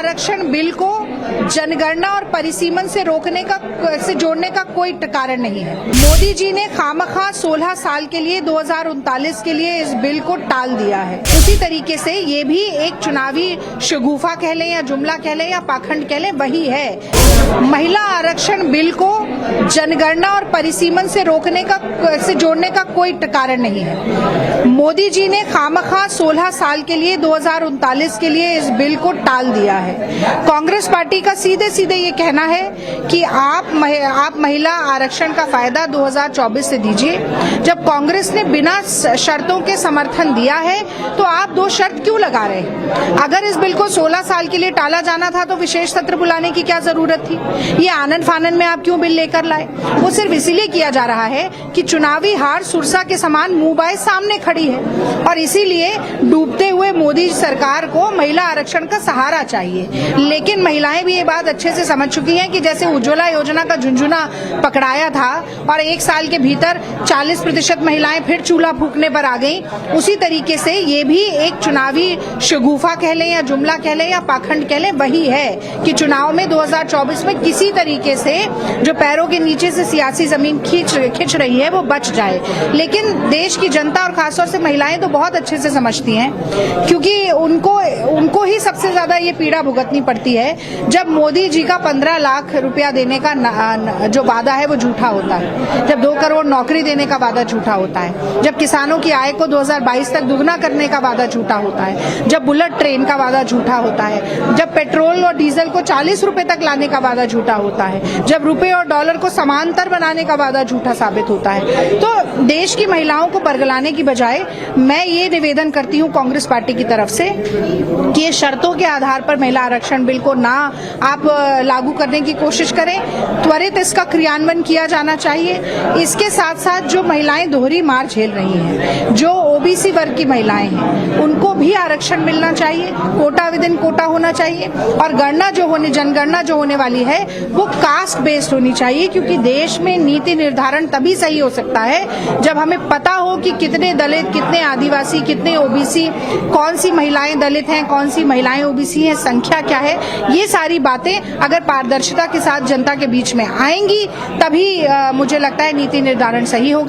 आरक्षण बिल को जनगणना और परिसीमन से जोड़ने का कोई कारण नहीं है। मोदी जी ने खामखा 16 साल के लिए 2039 के लिए इस बिल को टाल दिया है। उसी तरीके से ये भी एक चुनावी शगुफा कह लें या जुमला कह लें या पाखंड कह लें, वही है। महिला आरक्षण बिल को जनगणना और परिसीमन से जोड़ने का कोई कारण नहीं है। मोदी जी ने खामखा 16 साल के लिए 2039 के लिए इस बिल को टाल दिया है। कांग्रेस पार्टी का सीधे सीधे ये कहना है कि आप महिला आरक्षण का फायदा 2024 से दीजिए। जब कांग्रेस ने बिना शर्तों के समर्थन दिया है तो आप 2 शर्त क्यों लगा रहे हैं? अगर इस बिल को 16 साल के लिए टाला जाना था तो विशेष सत्र बुलाने की क्या जरूरत थी? ये आनन फानन में आप क्यों बिल लेकर लाए? वो सिर्फ इसीलिए किया जा रहा है कि चुनावी हार सुरसा के समान मुंह बाए सामने खड़ी है और इसीलिए डूबते हुए मोदी सरकार को महिला आरक्षण का सहारा चाहिए। लेकिन महिलाएं भी ये बात अच्छे से समझ चुकी हैं कि जैसे उज्ज्वला योजना का झुंझुना पकड़ाया था और 1 साल के भीतर 40% महिलाएं फिर चूल्हा फूकने पर आ गईं, उसी तरीके से ये भी एक चुनावी शगुफा कह लें या जुमला कह लें या पाखंड कह लें, वही है कि चुनाव में 2024 में किसी तरीके से जो पैरों के नीचे से सियासी जमीन खिंच रही है वो बच जाए। लेकिन देश की जनता और खासतौर से महिलाएं तो बहुत अच्छे से समझती हैं, क्योंकि उनको ही सबसे ज्यादा ये पीड़ा भुगतनी पड़ती है जब मोदी जी का 15 लाख रुपया देने का जो वादा है वो झूठा होता है, जब 2 करोड़ नौकरी देने का वादा झूठा होता है, जब किसानों की आय को 2022 तक दुगना करने का वादा झूठा होता है, जब बुलेट ट्रेन का वादा झूठा होता है, जब पेट्रोल और डीजल को 40 रुपए तक लाने का वादा झूठा होता है, जब रुपए और डॉलर को समांतर बनाने का वादा झूठा साबित होता है। तो देश की महिलाओं को बरगलाने की बजाय मैं ये निवेदन करती हूँ कांग्रेस पार्टी की तरफ से कि ये शर्तों के आधार पर महिला आरक्षण बिल को ना आप लागू करने की कोशिश करें, त्वरित इसका क्रियान्वयन किया जाना चाहिए। इसके साथ साथ जो महिलाएं दोहरी मार झेल रही हैं, जो ओबीसी वर्ग की महिलाएं हैं, उनको भी आरक्षण मिलना चाहिए, कोटा विदिन कोटा होना चाहिए और जनगणना जो होने वाली है वो कास्ट बेस्ड होनी चाहिए, क्योंकि देश में नीति निर्धारण तभी सही हो सकता है जब हमें पता हो कि कितने दलित, कितने आदिवासी, कितने ओबीसी, कौन सी महिलाएं दलित हैं, कौन सी महिलाएं ओबीसी हैं, संख्या क्या है। ये सारी बातें अगर पारदर्शिता के साथ जनता के बीच में आएंगी तभी मुझे लगता है नीति निर्धारण सही होगा।